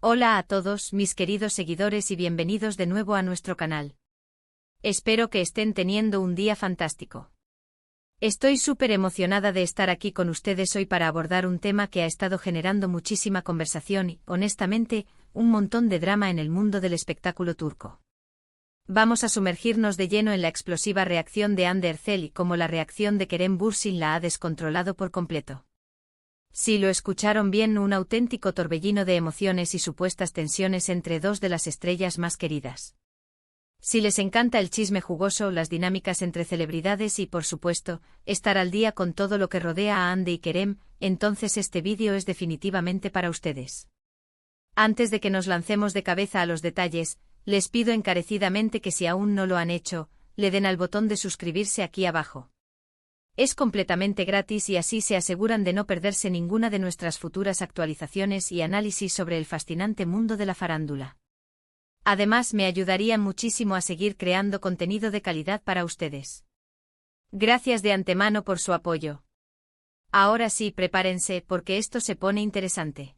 Hola a todos, mis queridos seguidores y bienvenidos de nuevo a nuestro canal. Espero que estén teniendo un día fantástico. Estoy súper emocionada de estar aquí con ustedes hoy para abordar un tema que ha estado generando muchísima conversación y, honestamente, un montón de drama en el mundo del espectáculo turco. Vamos a sumergirnos de lleno en la explosiva reacción de Hande Erçel y cómo la reacción de Kerem Bürsin la ha descontrolado por completo. Sí, lo escucharon bien, un auténtico torbellino de emociones y supuestas tensiones entre dos de las estrellas más queridas. Si les encanta el chisme jugoso, las dinámicas entre celebridades y, por supuesto, estar al día con todo lo que rodea a Hande y Kerem, entonces este vídeo es definitivamente para ustedes. Antes de que nos lancemos de cabeza a los detalles, les pido encarecidamente que si aún no lo han hecho, le den al botón de suscribirse aquí abajo. Es completamente gratis y así se aseguran de no perderse ninguna de nuestras futuras actualizaciones y análisis sobre el fascinante mundo de la farándula. Además, me ayudarían muchísimo a seguir creando contenido de calidad para ustedes. Gracias de antemano por su apoyo. Ahora sí, prepárense porque esto se pone interesante.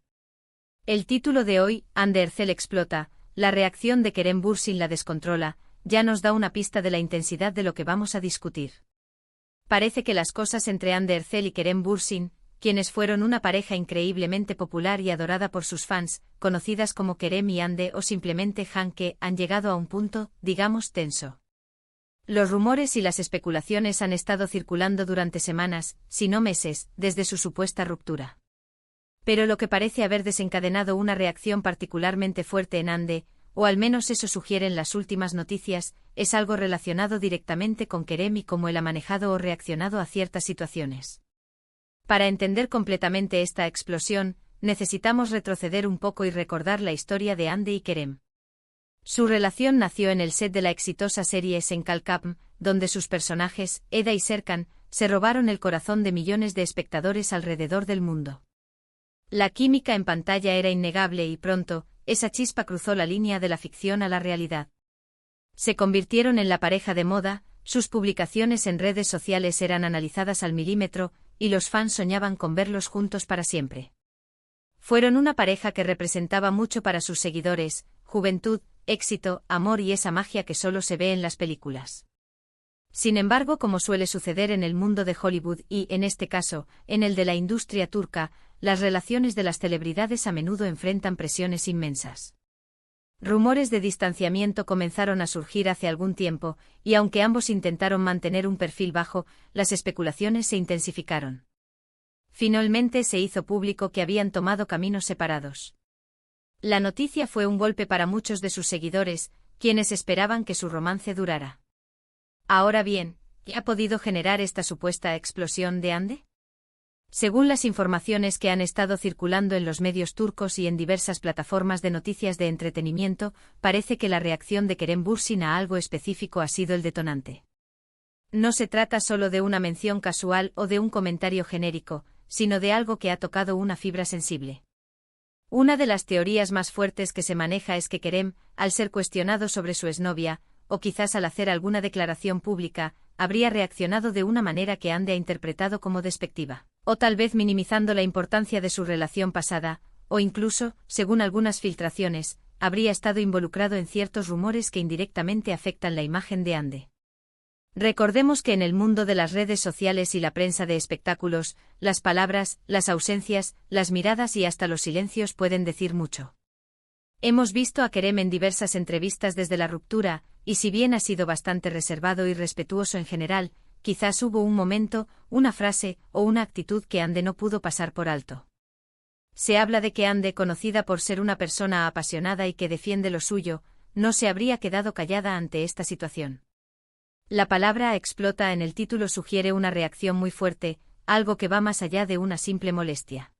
El título de hoy, Hande Erçel explota, la reacción de Kerem Bürsin la descontrola, ya nos da una pista de la intensidad de lo que vamos a discutir. Parece que las cosas entre Hande Erçel y Kerem Bürsin, quienes fueron una pareja increíblemente popular y adorada por sus fans, conocidas como Kerem y Hande o simplemente Hanke, han llegado a un punto, digamos, tenso. Los rumores y las especulaciones han estado circulando durante semanas, si no meses, desde su supuesta ruptura. Pero lo que parece haber desencadenado una reacción particularmente fuerte en Hande, o al menos eso sugieren las últimas noticias, es algo relacionado directamente con Kerem y cómo él ha manejado o reaccionado a ciertas situaciones. Para entender completamente esta explosión, necesitamos retroceder un poco y recordar la historia de Hande y Kerem. Su relación nació en el set de la exitosa serie Senkalkapm, donde sus personajes, Eda y Serkan, se robaron el corazón de millones de espectadores alrededor del mundo. La química en pantalla era innegable y pronto, esa chispa cruzó la línea de la ficción a la realidad. Se convirtieron en la pareja de moda, sus publicaciones en redes sociales eran analizadas al milímetro, y los fans soñaban con verlos juntos para siempre. Fueron una pareja que representaba mucho para sus seguidores: juventud, éxito, amor y esa magia que solo se ve en las películas. Sin embargo, como suele suceder en el mundo de Hollywood y, en este caso, en el de la industria turca, las relaciones de las celebridades a menudo enfrentan presiones inmensas. Rumores de distanciamiento comenzaron a surgir hace algún tiempo, y aunque ambos intentaron mantener un perfil bajo, las especulaciones se intensificaron. Finalmente se hizo público que habían tomado caminos separados. La noticia fue un golpe para muchos de sus seguidores, quienes esperaban que su romance durara. Ahora bien, ¿qué ha podido generar esta supuesta explosión de Hande? Según las informaciones que han estado circulando en los medios turcos y en diversas plataformas de noticias de entretenimiento, parece que la reacción de Kerem Bürsin a algo específico ha sido el detonante. No se trata solo de una mención casual o de un comentario genérico, sino de algo que ha tocado una fibra sensible. Una de las teorías más fuertes que se maneja es que Kerem, al ser cuestionado sobre su exnovia, o quizás al hacer alguna declaración pública, habría reaccionado de una manera que Hande ha interpretado como despectiva, o tal vez minimizando la importancia de su relación pasada, o incluso, según algunas filtraciones, habría estado involucrado en ciertos rumores que indirectamente afectan la imagen de Hande. Recordemos que en el mundo de las redes sociales y la prensa de espectáculos, las palabras, las ausencias, las miradas y hasta los silencios pueden decir mucho. Hemos visto a Kerem en diversas entrevistas desde la ruptura, y si bien ha sido bastante reservado y respetuoso en general, quizás hubo un momento, una frase o una actitud que Hande no pudo pasar por alto. Se habla de que Hande, conocida por ser una persona apasionada y que defiende lo suyo, no se habría quedado callada ante esta situación. La palabra explota en el título sugiere una reacción muy fuerte, algo que va más allá de una simple molestia.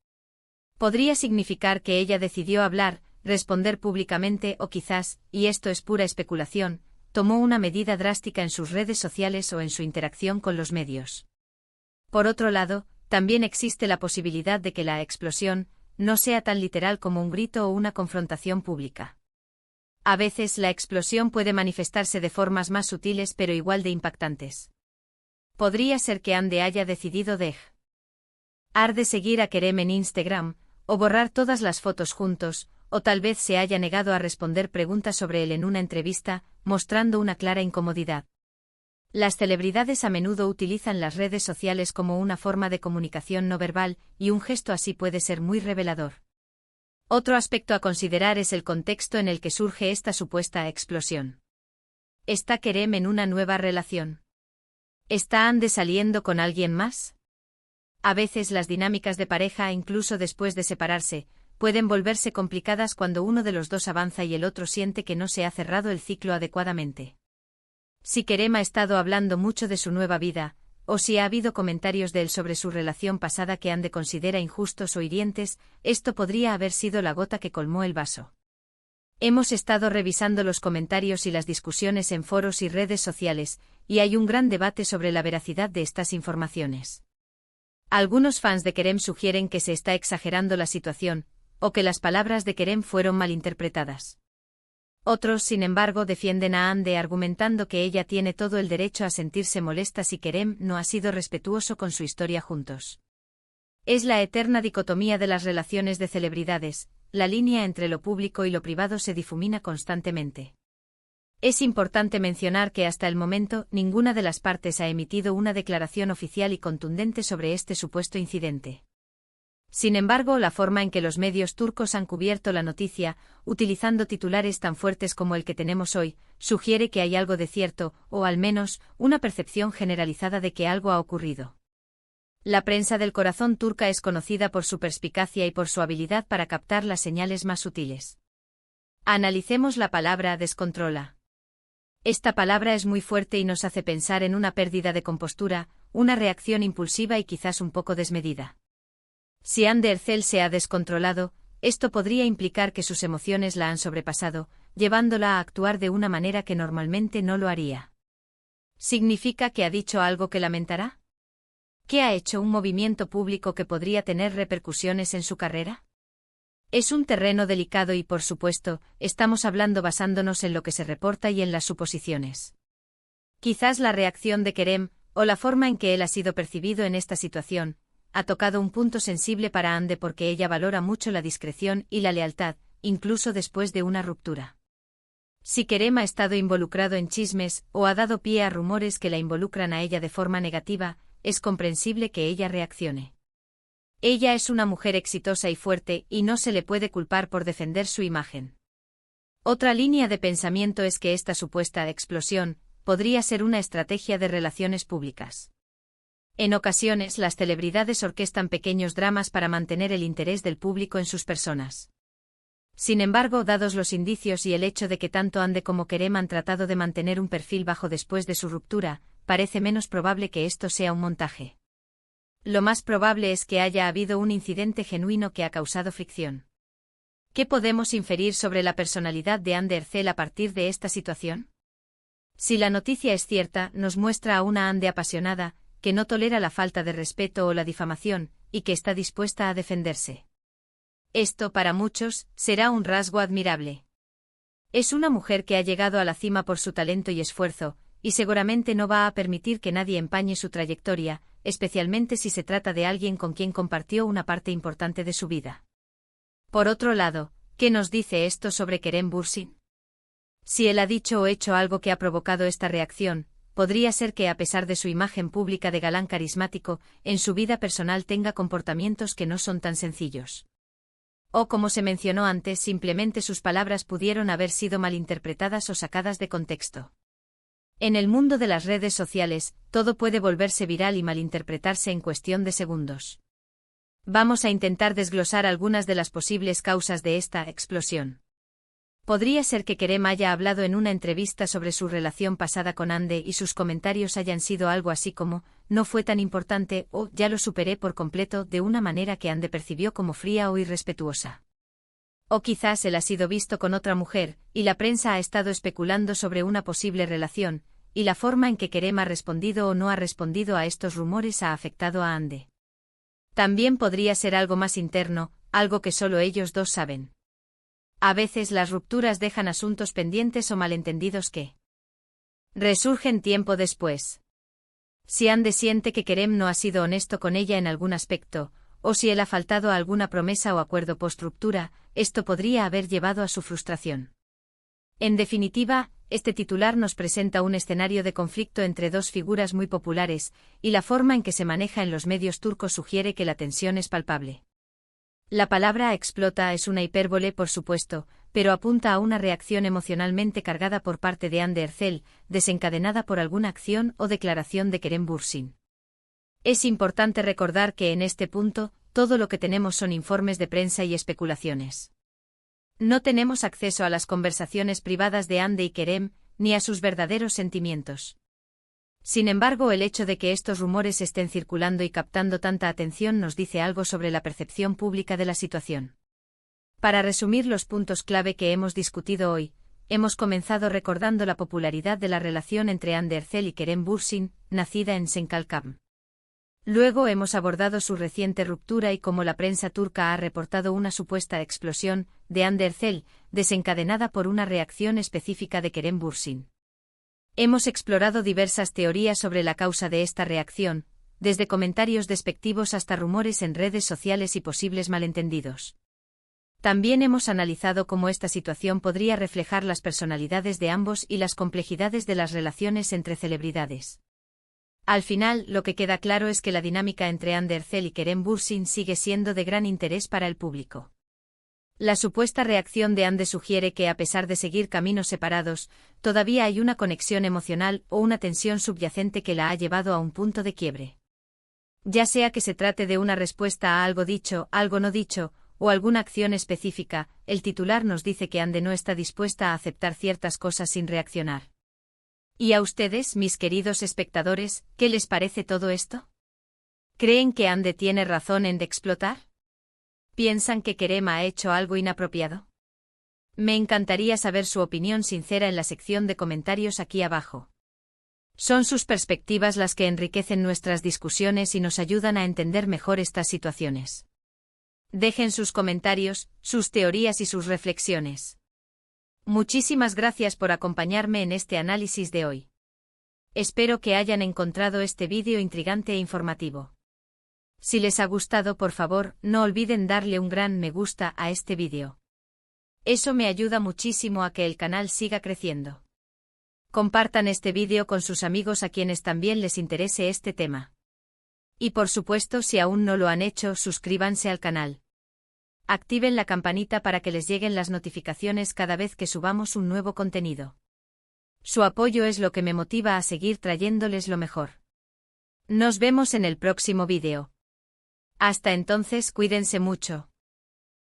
Podría significar que ella decidió hablar, responder públicamente o quizás, y esto es pura especulación, tomó una medida drástica en sus redes sociales o en su interacción con los medios. Por otro lado, también existe la posibilidad de que la explosión no sea tan literal como un grito o una confrontación pública. A veces la explosión puede manifestarse de formas más sutiles pero igual de impactantes. Podría ser que Hande haya decidido dejar de seguir a Kerem en Instagram, o borrar todas las fotos juntos, o tal vez se haya negado a responder preguntas sobre él en una entrevista, mostrando una clara incomodidad. Las celebridades a menudo utilizan las redes sociales como una forma de comunicación no verbal, y un gesto así puede ser muy revelador. Otro aspecto a considerar es el contexto en el que surge esta supuesta explosión. ¿Está Kerem en una nueva relación? ¿Está Hande saliendo con alguien más? A veces las dinámicas de pareja, incluso después de separarse, pueden volverse complicadas cuando uno de los dos avanza y el otro siente que no se ha cerrado el ciclo adecuadamente. Si Kerem ha estado hablando mucho de su nueva vida, o si ha habido comentarios de él sobre su relación pasada que Hande considera injustos o hirientes, esto podría haber sido la gota que colmó el vaso. Hemos estado revisando los comentarios y las discusiones en foros y redes sociales, y hay un gran debate sobre la veracidad de estas informaciones. Algunos fans de Kerem sugieren que se está exagerando la situación, o que las palabras de Kerem fueron malinterpretadas. Otros, sin embargo, defienden a Hande argumentando que ella tiene todo el derecho a sentirse molesta si Kerem no ha sido respetuoso con su historia juntos. Es la eterna dicotomía de las relaciones de celebridades, la línea entre lo público y lo privado se difumina constantemente. Es importante mencionar que hasta el momento ninguna de las partes ha emitido una declaración oficial y contundente sobre este supuesto incidente. Sin embargo, la forma en que los medios turcos han cubierto la noticia, utilizando titulares tan fuertes como el que tenemos hoy, sugiere que hay algo de cierto, o al menos, una percepción generalizada de que algo ha ocurrido. La prensa del corazón turca es conocida por su perspicacia y por su habilidad para captar las señales más sutiles. Analicemos la palabra descontrola. Esta palabra es muy fuerte y nos hace pensar en una pérdida de compostura, una reacción impulsiva y quizás un poco desmedida. Si Hande Erçel se ha descontrolado, esto podría implicar que sus emociones la han sobrepasado, llevándola a actuar de una manera que normalmente no lo haría. ¿Significa que ha dicho algo que lamentará? ¿Que ha hecho un movimiento público que podría tener repercusiones en su carrera? Es un terreno delicado y, por supuesto, estamos hablando basándonos en lo que se reporta y en las suposiciones. Quizás la reacción de Kerem, o la forma en que él ha sido percibido en esta situación, ha tocado un punto sensible para Hande porque ella valora mucho la discreción y la lealtad, incluso después de una ruptura. Si Kerem ha estado involucrado en chismes o ha dado pie a rumores que la involucran a ella de forma negativa, es comprensible que ella reaccione. Ella es una mujer exitosa y fuerte y no se le puede culpar por defender su imagen. Otra línea de pensamiento es que esta supuesta explosión podría ser una estrategia de relaciones públicas. En ocasiones las celebridades orquestan pequeños dramas para mantener el interés del público en sus personas. Sin embargo, dados los indicios y el hecho de que tanto Hande como Kerem han tratado de mantener un perfil bajo después de su ruptura, parece menos probable que esto sea un montaje. Lo más probable es que haya habido un incidente genuino que ha causado fricción. ¿Qué podemos inferir sobre la personalidad de Hande Erçel a partir de esta situación? Si la noticia es cierta, nos muestra a una Hande apasionada, que no tolera la falta de respeto o la difamación, y que está dispuesta a defenderse. Esto, para muchos, será un rasgo admirable. Es una mujer que ha llegado a la cima por su talento y esfuerzo, y seguramente no va a permitir que nadie empañe su trayectoria, especialmente si se trata de alguien con quien compartió una parte importante de su vida. Por otro lado, ¿qué nos dice esto sobre Kerem Bürsin? Si él ha dicho o hecho algo que ha provocado esta reacción, podría ser que a pesar de su imagen pública de galán carismático, en su vida personal tenga comportamientos que no son tan sencillos. O como se mencionó antes, simplemente sus palabras pudieron haber sido malinterpretadas o sacadas de contexto. En el mundo de las redes sociales, todo puede volverse viral y malinterpretarse en cuestión de segundos. Vamos a intentar desglosar algunas de las posibles causas de esta explosión. Podría ser que Kerem haya hablado en una entrevista sobre su relación pasada con Hande y sus comentarios hayan sido algo así como, no fue tan importante o ya lo superé por completo de una manera que Hande percibió como fría o irrespetuosa. O quizás él ha sido visto con otra mujer, y la prensa ha estado especulando sobre una posible relación, y la forma en que Kerem ha respondido o no ha respondido a estos rumores ha afectado a Hande. También podría ser algo más interno, algo que solo ellos dos saben. A veces las rupturas dejan asuntos pendientes o malentendidos que resurgen tiempo después. Si Hande siente que Kerem no ha sido honesto con ella en algún aspecto, o si él ha faltado a alguna promesa o acuerdo post-ruptura, esto podría haber llevado a su frustración. En definitiva, este titular nos presenta un escenario de conflicto entre dos figuras muy populares, y la forma en que se maneja en los medios turcos sugiere que la tensión es palpable. La palabra explota es una hipérbole, por supuesto, pero apunta a una reacción emocionalmente cargada por parte de Hande Erçel, desencadenada por alguna acción o declaración de Kerem Bürsin. Es importante recordar que en este punto, todo lo que tenemos son informes de prensa y especulaciones. No tenemos acceso a las conversaciones privadas de Hande y Kerem, ni a sus verdaderos sentimientos. Sin embargo, el hecho de que estos rumores estén circulando y captando tanta atención nos dice algo sobre la percepción pública de la situación. Para resumir los puntos clave que hemos discutido hoy, hemos comenzado recordando la popularidad de la relación entre Hande Erçel y Kerem Bürsin, nacida en Senkalkam. Luego hemos abordado su reciente ruptura y cómo la prensa turca ha reportado una supuesta explosión de Hande Erçel, desencadenada por una reacción específica de Kerem Bürsin. Hemos explorado diversas teorías sobre la causa de esta reacción, desde comentarios despectivos hasta rumores en redes sociales y posibles malentendidos. También hemos analizado cómo esta situación podría reflejar las personalidades de ambos y las complejidades de las relaciones entre celebridades. Al final, lo que queda claro es que la dinámica entre Hande Erçel y Kerem Bürsin sigue siendo de gran interés para el público. La supuesta reacción de Hande sugiere que, a pesar de seguir caminos separados, todavía hay una conexión emocional o una tensión subyacente que la ha llevado a un punto de quiebre. Ya sea que se trate de una respuesta a algo dicho, algo no dicho, o alguna acción específica, el titular nos dice que Hande no está dispuesta a aceptar ciertas cosas sin reaccionar. ¿Y a ustedes, mis queridos espectadores, qué les parece todo esto? ¿Creen que Hande tiene razón en de explotar? ¿Piensan que Kerem ha hecho algo inapropiado? Me encantaría saber su opinión sincera en la sección de comentarios aquí abajo. Son sus perspectivas las que enriquecen nuestras discusiones y nos ayudan a entender mejor estas situaciones. Dejen sus comentarios, sus teorías y sus reflexiones. Muchísimas gracias por acompañarme en este análisis de hoy. Espero que hayan encontrado este vídeo intrigante e informativo. Si les ha gustado, por favor, no olviden darle un gran me gusta a este vídeo. Eso me ayuda muchísimo a que el canal siga creciendo. Compartan este vídeo con sus amigos a quienes también les interese este tema. Y por supuesto, si aún no lo han hecho, suscríbanse al canal. Activen la campanita para que les lleguen las notificaciones cada vez que subamos un nuevo contenido. Su apoyo es lo que me motiva a seguir trayéndoles lo mejor. Nos vemos en el próximo vídeo. Hasta entonces, cuídense mucho.